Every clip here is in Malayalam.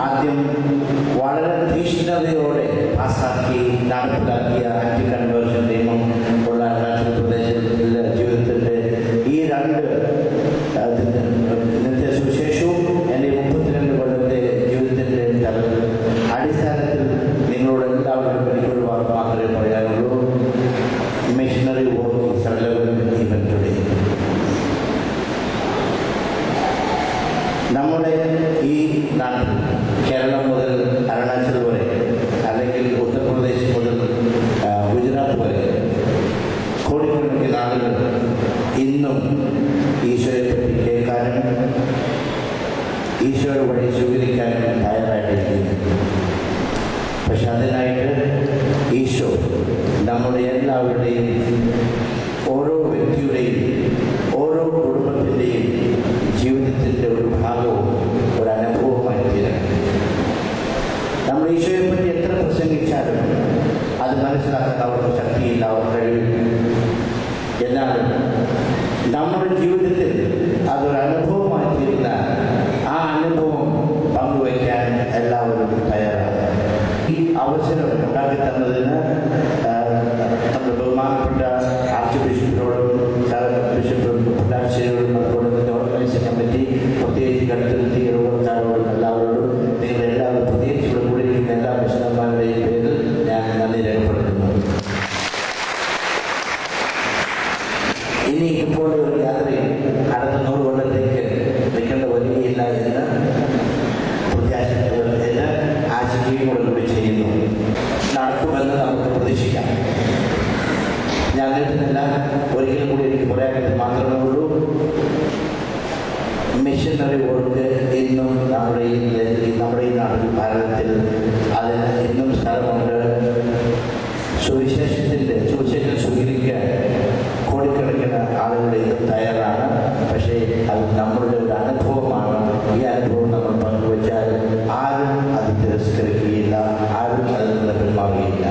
ആദ്യം വളരെ തീക്ഷ്ണതയോടെ പാസാക്കി നടപ്പിലാക്കിയ ആന്റി കൺവേർഷൻ നിയമം ഉള്ള അരുണാചൽ പ്രദേശിലെ ജീവിതത്തിൻ്റെ ഈ രണ്ട് ഇന്നത്തെ സുവിശേഷവും എൻ്റെ 32 കൊല്ലത്തെ ജീവിതത്തിൻ്റെ അടിസ്ഥാനത്തിൽ നിങ്ങളോട് എല്ലാവരും എനിക്കൊരു വാക്ക് മാത്രമേ പറയാനുള്ളൂ. Missionary work is relevant even today. നമ്മുടെ ഈ നാട്ടിൽ കേരളം മുതൽ അരുണാചൽ വരെ അല്ലെങ്കിൽ ഉത്തർപ്രദേശ് മുതൽ ഗുജറാത്ത് വരെ കോടിക്കണക്കിന് ആളുകൾ ഇന്നും ഈശോയെ പറ്റി കേൾക്കാനും ഈശോയുടെ വഴി സ്വീകരിക്കാനും തയ്യാറായിട്ടിരിക്കുന്നു. പക്ഷെ അതിനായിട്ട് ഈശോ നമ്മുടെ എല്ലാവരുടെയും ഓരോ വ്യക്തിയുടെയും ഓരോ കുടുംബത്തിൻ്റെയും ജീവിതത്തിൻ്റെ ഒരു ഭാഗവും ഒരു അനുഭവമായി തീരണം. നമ്മൾ ഈശോയെ പറ്റി എത്ര പ്രസംഗിച്ചാലും അത് മനസ്സിലാക്കാൻ അവർക്ക് ശക്തിയില്ല, അവർ കഴിവില്ല. എന്നാൽ നമ്മുടെ ജീവിതത്തിൽ അതൊരു അനുഭവമായി തീരുന്ന ആ അനുഭവം പങ്കുവയ്ക്കാൻ എല്ലാവരും തയ്യാറാണ്. ഈ അവസരം ഉണ്ടാക്കി തന്നതിന് നമ്മുടെ ബഹുമാനപ്പെട്ട ആർച്ച് ബിഷപ്പിനോടും ബിഷപ്പ് പുല്ലാശ്ശേരിയോടും അതുപോലെ തന്നെ ഓർഗനൈസിംഗ് കമ്മിറ്റി പ്രത്യേകിച്ച് കടുത്തിരുത്തി ഇടവക്കാരോടും എല്ലാവരോടും നിങ്ങളെല്ലാവരും പ്രത്യേകിച്ച് ഇവിടെ കൂടിയിരിക്കുന്ന എല്ലാ മിഷണന്മാരുടെയും പേരിൽ ഞാൻ നന്ദി രേഖപ്പെടുത്തുന്നു. ഇനി ഇപ്പോൾ ഒരു യാത്രയിൽ അടുത്ത 100 കൊല്ലത്തേക്ക് നിൽക്കേണ്ട വരികയില്ല എന്ന് പ്രത്യാശിക്കുന്ന ആശങ്കയോടുകൂടി ചെയ്യുന്നു. നടക്കുമെന്ന് നമുക്ക് പ്രതീക്ഷിക്കാം. ഞാൻ നീട്ടുന്നില്ല. ഒരിക്കലും കൂടി എനിക്ക് പറയാനായിട്ട് മാത്രമേ ഉള്ളൂ, മിഷനറി വർക്ക് ഇന്നും നമ്മുടെ ഈ നാട്ടിൽ ഭാരതത്തിൽ അതിന് ഇന്നും സ്ഥലമുണ്ട്. സുവിശേഷം സ്വീകരിക്കാൻ കോടിക്കണക്കിന് ആളുകൾ ഇത് തയ്യാറാണ്. പക്ഷേ അത് നമ്മളുടെ ഒരു അനുഭവമാണ്. ഈ അനുഭവം നമ്മൾ പങ്കുവച്ചാൽ ആരും അത് തിരസ്കരിക്കുകയില്ല, ആരും അതിൽ നിന്ന് പിന്മാറുകയില്ല.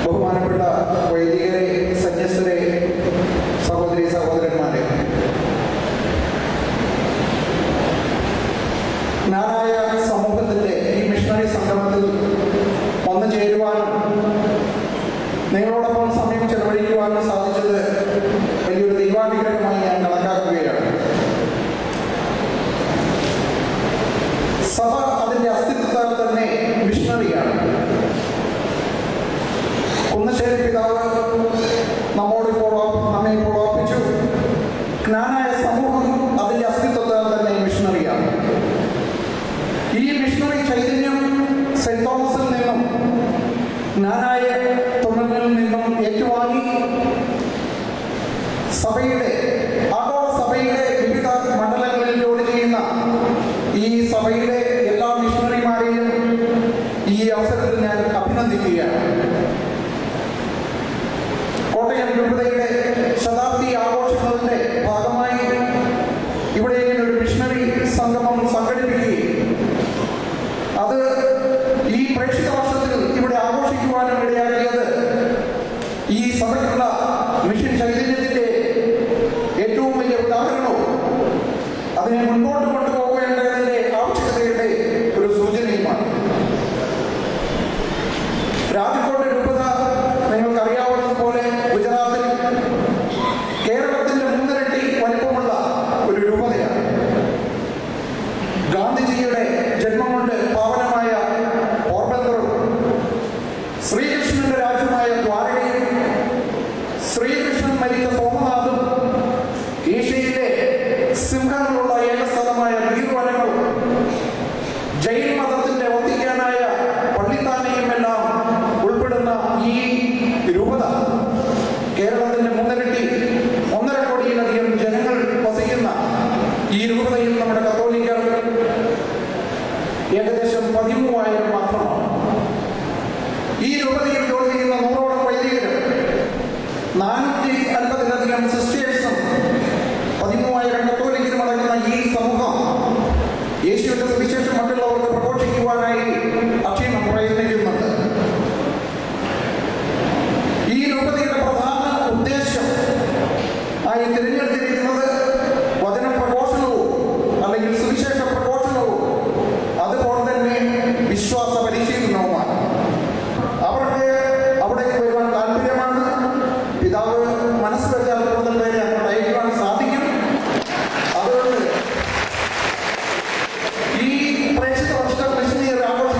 ബഹുമാനപ്പെട്ട വൈദികരെ, സന്യസ്തരെ, സഹോദരി സഹോദരന്മാരെ, ജ്ഞാനായ സമൂഹത്തിന്റെ ഈ മിഷണറി സംഗമത്തിൽ വന്നു ചേരുവാനും നിങ്ങളോടൊപ്പം സമയം ചെലവഴിക്കുവാനും സാധിച്ചത് വലിയൊരു ദൈവാനുഗ്രഹമായി ഞാൻ കണക്കാക്കുകയാണ്. സഭ അതിന്റെ അസ്തിത്വത്താൽ തന്നെ മിഷണറിയാണ്. കുന്നശ്ശേരി പിതാവ് നമ്മെ ഇപ്പോൾ ഓർപ്പിച്ചു. ജ്ഞാനായ സമൂഹം അതിന്റെ അസ്തിത്വത്താൽ തന്നെ മിഷണറിയാണ്. ഈ മിഷണറി ചൈതന്യം സെന്റ് തോമസിൽ നിന്നും ജ്ഞാനായ തൊഴിലിൽ നിന്നും ഏറ്റുവാങ്ങി സഭയുടെ ആഗോള സഭയുടെ വിവിധ മണ്ഡലങ്ങളിൽ ജോലി ചെയ്യുന്ന ഈ സഭയുടെ എല്ലാ മിഷണറിമാരെയും ഈ അവസരത്തിൽ ഞാൻ അഭിനന്ദിക്കുകയാണ്. കോട്ടയം രൂപതയുടെ ശതാബ്ദി ആഘോഷങ്ങളുടെ ഭാഗമായി ഇവിടെ ഒരു മിഷണറി സംഗമം സംഘടിപ്പിക്കുകയും അത് ഈ പ്രേക്ഷിത വർഷത്തിൽ ഇവിടെ ആഘോഷിക്കുവാനും ഇടയാക്കിയത് ഈ സഭയ്ക്കുള്ള മിഷൻ ചൈതന്യത്തിന്റെ ഏറ്റവും വലിയ ഉദാഹരണവും അതിനെ മുൻപോട്ട് കൊണ്ടുപോകേണ്ടതിന്റെ ആവശ്യകതയുടെ ഒരു സൂചനയുമാണ്. രാജ്കോട്ട് രൂപത നിങ്ങൾക്കറിയാവുന്നതുപോലെ ഗുജറാത്തിൽ കേരളത്തിന്റെ 3 ഇരട്ടി വലിപ്പമുള്ള ഒരു രൂപതയാണ്. ഗാന്ധിജിയുടെ ജന്മം കൊണ്ട് പാവനമായ പോർബന്തറും ശ്രീകൃഷ്ണന്റെ സൃഷ്ടിക്കുവാനായി അക്ഷീണം പ്രയത്നിക്കുന്നുണ്ട്. ഈ രൂപതയുടെ പ്രധാന ഉദ്ദേശം ആയി തിരഞ്ഞെടുത്തിരിക്കുന്നത് വചന പ്രഘോഷണവും അല്ലെങ്കിൽ സുവിശേഷ പ്രഘോഷണവും അതുപോലെ തന്നെ വിശ്വാസ പരിശീലനവുമാണ്. അവർക്ക് അവിടേക്ക് വരുവാൻ താല്പര്യമാണ്. പിതാവ് മനസ്സ് വെച്ചാൽ കൂടുതൽ പേരെ അങ്ങോട്ട് അയക്കുവാൻ സാധിക്കും. അതുകൊണ്ട് ഈ പ്രേക്ഷിത വർഷം മിഷനറി ആഘോഷം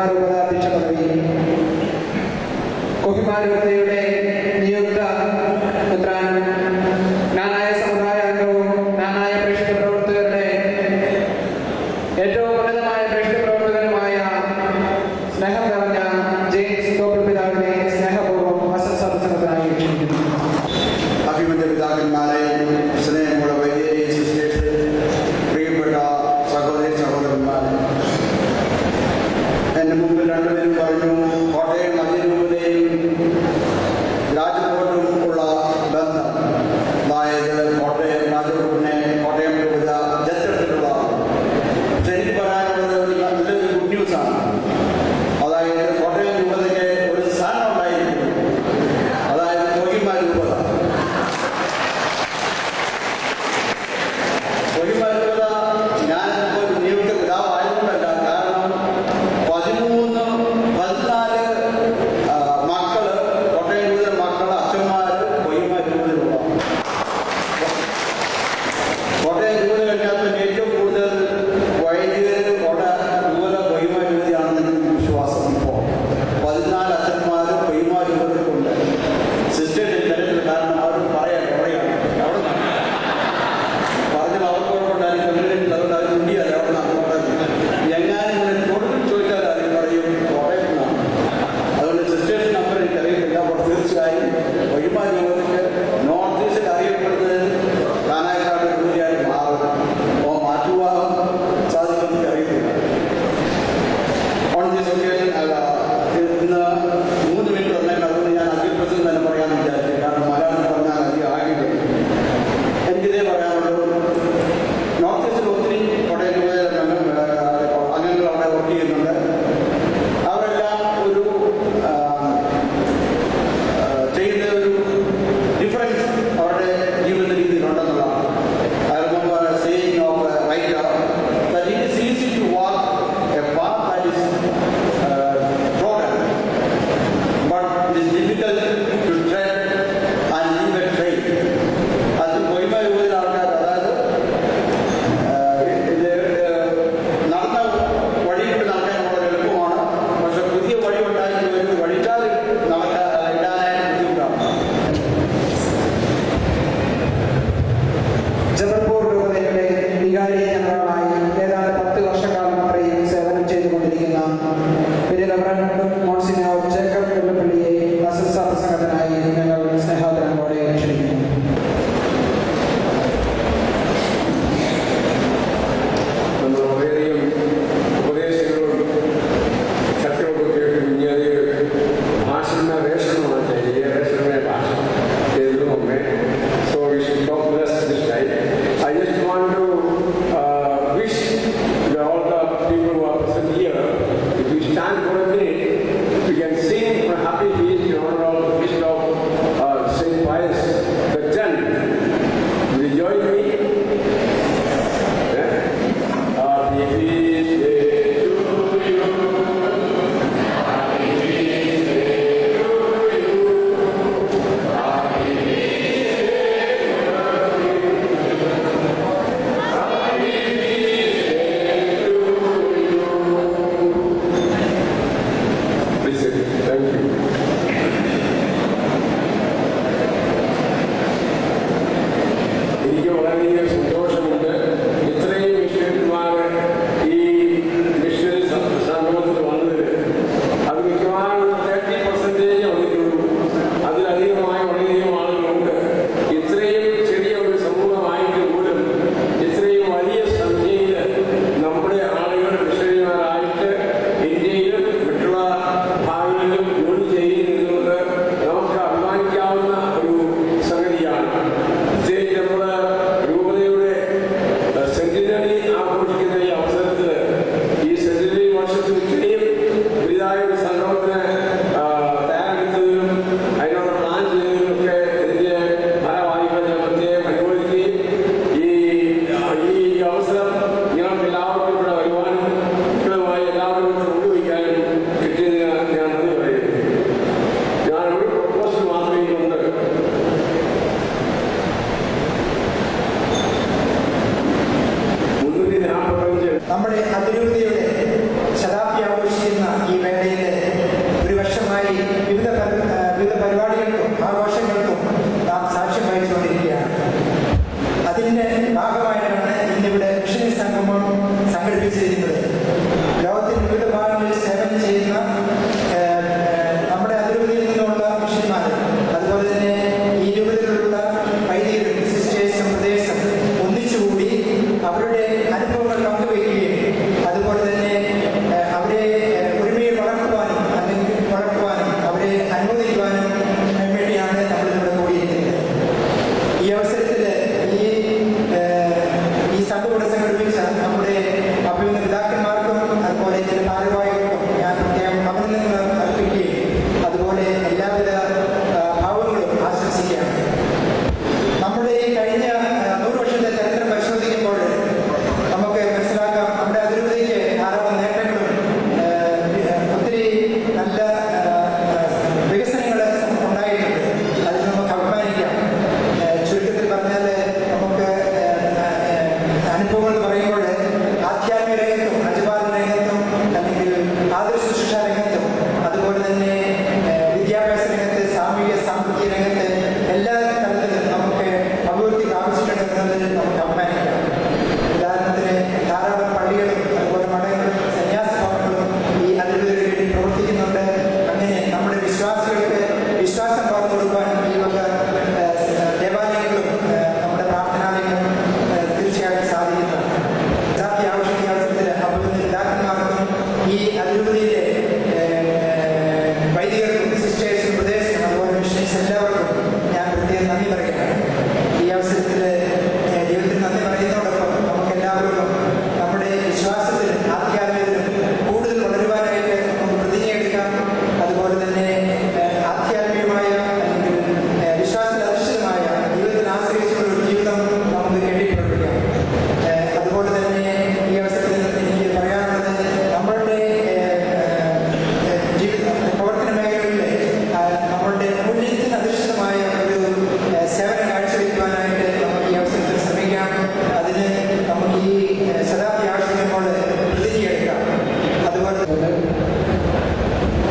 കൊഹിമാരൂപത അധ്യക്ഷ പദവി, കൊഹിമാരൂപതയുടെ നിയുക്ത മെത്രാനും നാനായ സമുദായ അംഗവും നാനായ പ്രേക്ഷിത പ്രവർത്തകരുടെ ഏറ്റവും ഉന്നതമായ പ്രേക്ഷിത പ്രവർത്തകനുമായ സ്നേഹം നിറഞ്ഞ ജെയിംസ് തോപ്പിൽ പിതാവിനെ സ്നേഹപൂർവ്വം വസന്തസദസ്സിനായി ക്ഷണിക്കുന്നു. അഭിമന്യ പിതാക്കന്മാരെ, സ്നേഹമുള്ള വൈദ്യരെ, സിസ്റ്റേഴ്സ്, പ്രിയപ്പെട്ട സഹോദരി സഹോദരന്മാരെ, എന്റെ മുമ്പിൽ രണ്ടുപേരും പറഞ്ഞു കോട്ടയം അതിരൂപതയും രാജകോട്ടും ഉള്ള ബന്ധം, അതായത് കോട്ടയം രാജകോട്ടിനെ കോട്ടയം രൂപത ദത്തെടുത്തിട്ടുള്ള. പക്ഷെ എനിക്ക് പറയാനുള്ളത് നല്ലൊരു ഗുഡ് ന്യൂസാണ്. അതായത് കോട്ടയം രൂപതയ്ക്ക് ഒരു സ്ഥാനം ഉണ്ടായിരിക്കും, അതായത് കൊഹിമ രൂപത. കൊഹിമ രൂപത ഞാനിപ്പോൾ നിയുക്ത പിതാവായതുകൊണ്ടല്ല, കാരണം 13-14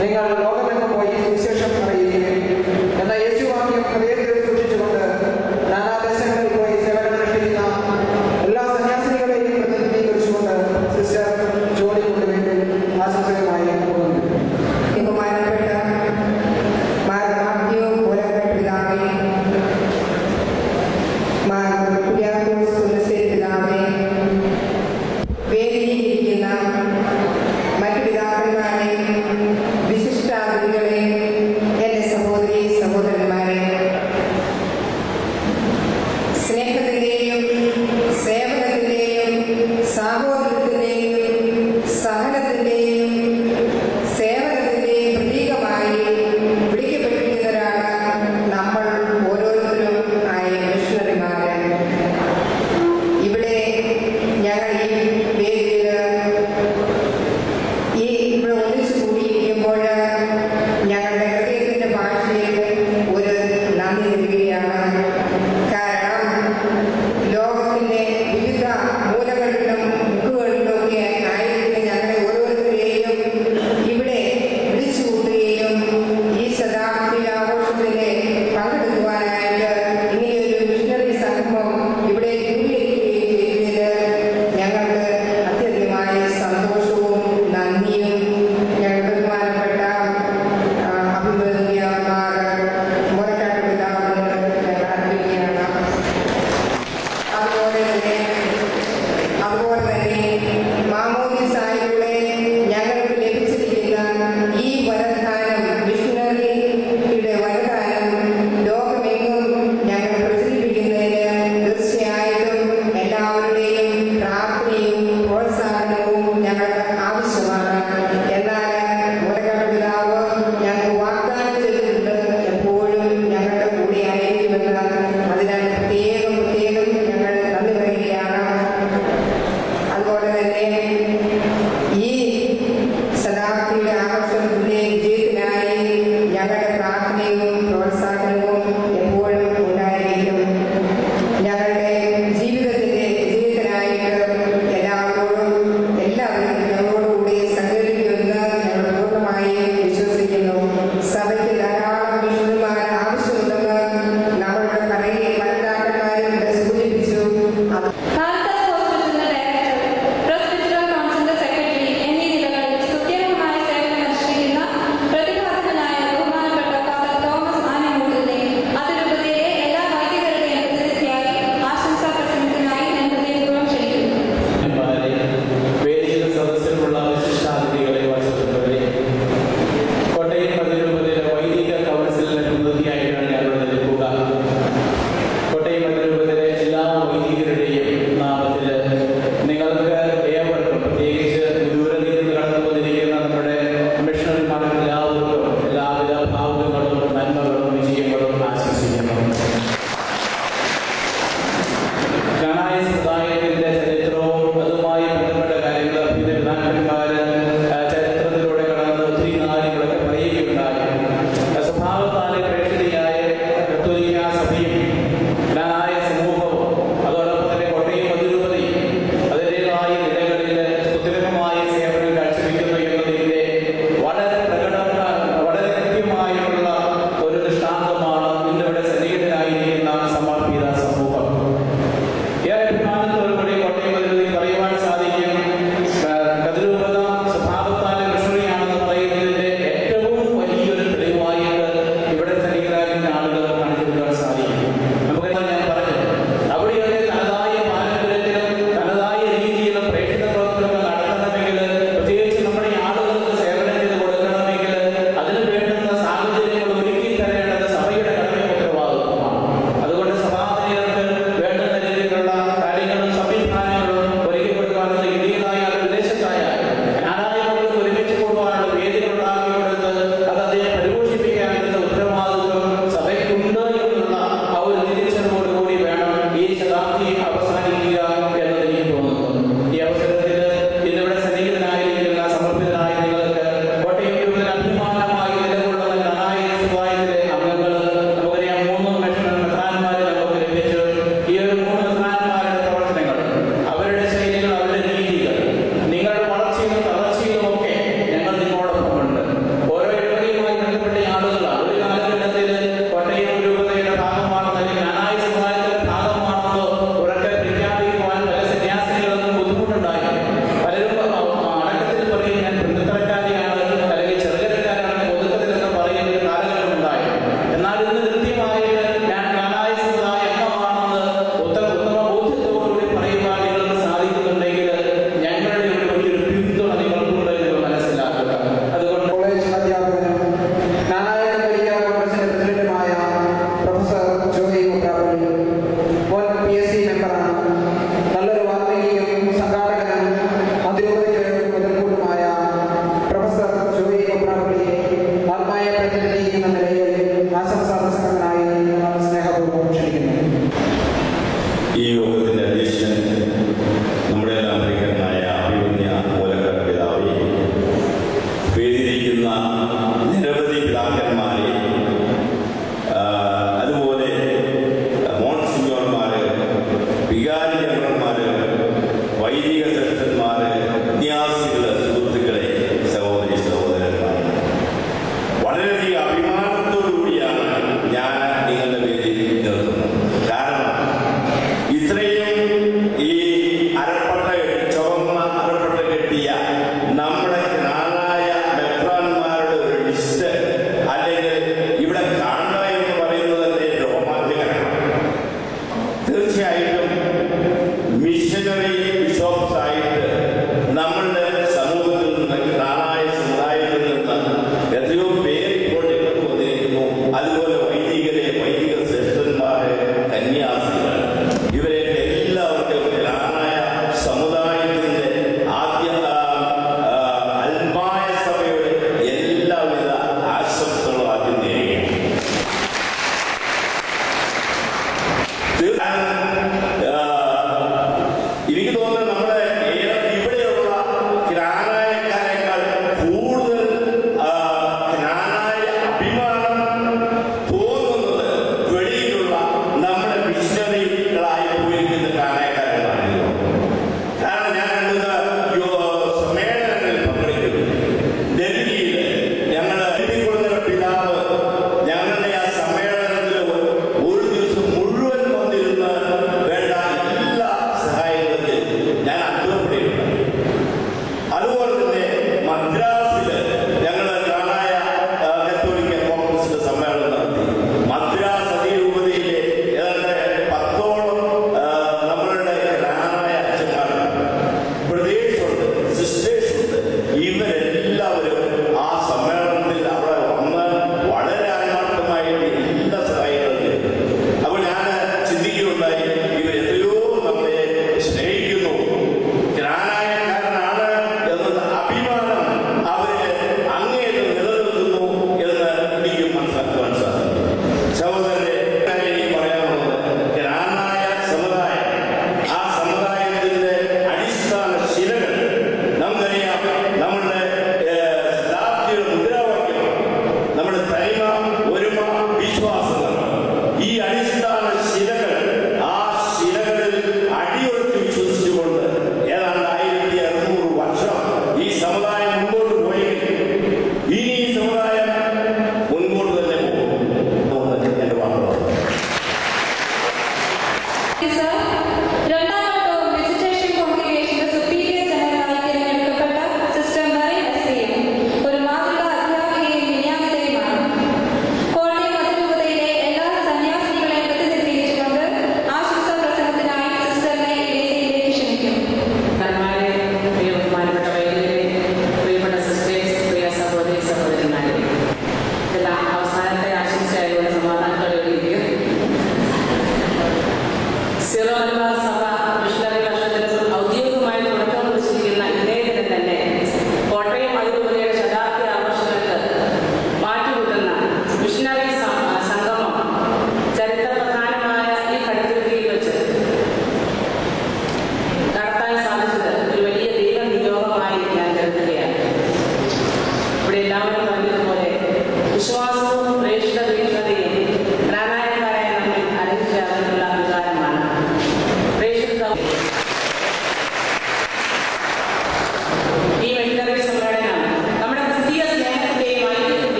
നിങ്ങൾ ലോകമെങ്ങും പോയി വിശേഷം അറിയുകയും എന്ന യേശുവാക്യം ഹൃദയത്തിൽ സൂക്ഷിച്ചുകൊണ്ട് നാനാദേശങ്ങളിൽ പോയി സേവനമനുഷ്ഠിക്കുന്ന എല്ലാ സന്യാസിനികളെയും പ്രതിനിധീകരിച്ചുകൊണ്ട് സിസ്റ്റർ ജോലി കൊണ്ടുവേണ്ടി ആശംസകളുമായി പോകുന്നു. ബഹുമാനപ്പെട്ട മാർ മാത്യു മൂലക്കൽ പിതാവേ, മാർ കുര്യാക്കോസ് കുന്നശ്ശേരി പിതാവേ, വേദിയിലിരിക്കുന്ന മറ്റു പിതാക്കന്മാരെ, വിശിഷ്ടാതിഥികളെ, എന്റെ സഹോദരി സഹോദരന്മാരെ, സ്നേഹത്തിന്റെയും സേവനത്തിന്റെയും സാഹോദര്യത്തിന്റെയും സഹനത്തിന്റെയും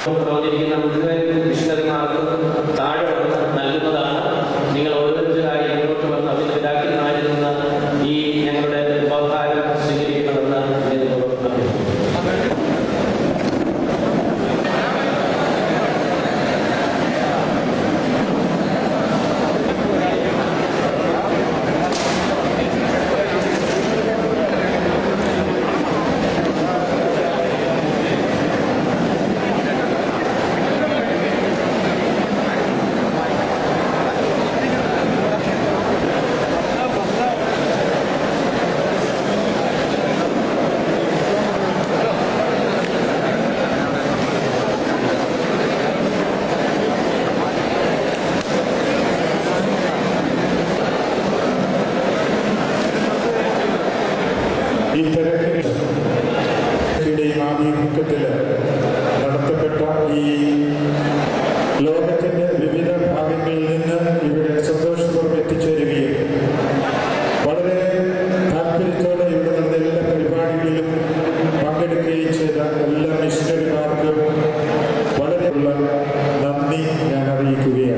പ്രവചിക്കുന്ന മുഴുവൻ മിഷണറിമാർക്കും താഴെ വന്ന് നൽകുന്നതാണ്. നിങ്ങൾ ഓരോരുത്തരായി മുന്നോട്ട് വന്ന് അതിന്റെ പിതാക്കന്മാരിൽ നിന്ന് ഈ ഞങ്ങളുടെ ഉപഹാരം സ്വീകരിക്കണമെന്ന് ആഭിമുഖ്യത്തിൽ നടത്തപ്പെട്ട ഈ ലോകത്തിന്റെ വിവിധ ഭാഗങ്ങളിൽ നിന്ന് ഇവിടെ സന്തോഷപൂർവ്വം എത്തിച്ചേരുകയും വളരെ താല്പര്യത്തോടെ ഇവിടെ നടന്ന എല്ലാ പരിപാടികളിലും പങ്കെടുക്കുകയും ചെയ്ത എല്ലാ മിഷണറിമാർക്കും വളരെയുള്ള നന്ദി ഞാൻ അറിയിക്കുകയാണ്.